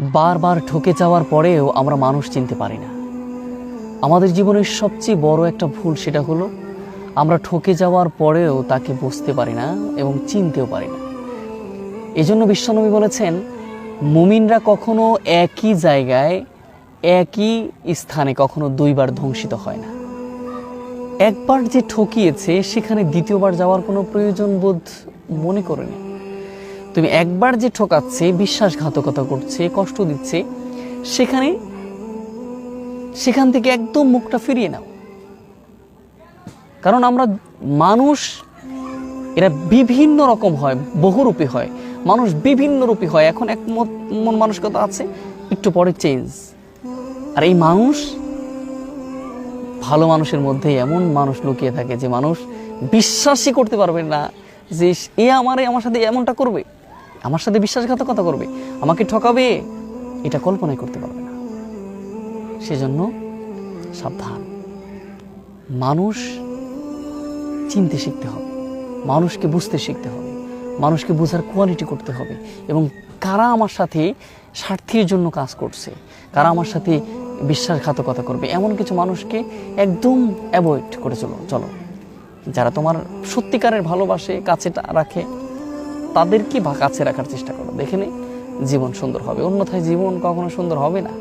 বারবার ঠকে যাওয়ার পরেও আমরা মানুষ চিনতে পারি না। আমাদের জীবনের সবচেয়ে বড় একটা ভুল সেটা হলো আমরা ঠকে যাওয়ার পরেও তাকে বুঝতে পারি না এবং চিনতেও পারি না। এজন্য বিশ্বনবী বলেছেন, মুমিনরা কখনো একই জায়গায় একই স্থানে কখনো দুইবার ধ্বংসিত হয় না। একবার যে ঠকিয়েছে সেখানে দ্বিতীয়বার যাওয়ার কোনো প্রয়োজন বোধ মনে করেনি। তুমি একবার যে ঠকাচ্ছে, বিশ্বাসঘাতকতা করছে, কষ্ট দিচ্ছে, সেখান থেকে একদম মুখটা ফিরিয়ে নাও। কারণ আমরা মানুষ, এরা বিভিন্ন রকম হয়, বহুরূপী হয়, মানুষ বিভিন্ন রূপী হয়। এখন এক মন মানসিকতা আছে, একটু পরে চেঞ্জ। আর এই মানুষ, ভালো মানুষের মধ্যে এমন মানুষ লুকিয়ে থাকে যে মানুষ বিশ্বাসই করতে পারবে না যে এ আমার সাথে এমনটা করবে, আমার সাথে বিশ্বাসঘাতকতা করবে, আমাকে ঠকাবে, এটা কল্পনাই করতে পারবে না। সেজন্য সাবধান। মানুষ চিনতে শিখতে হবে, মানুষকে বুঝতে শিখতে হবে, মানুষকে বোঝার কোয়ালিটি করতে হবে, এবং কারা আমার সাথে স্বার্থের জন্য কাজ করছে, কারা আমার সাথে বিশ্বাসঘাতকতা করবে, এমন কিছু মানুষকে একদম অ্যাভয়েড করে চলো। যারা তোমার সত্যিকারের ভালোবাসে, কাছে রাখে, তাদেরকে কাছে রাখার চেষ্টা করো। দেখে নে জীবন সুন্দর হবে, অন্যথায় জীবন কখনো সুন্দর হবে না।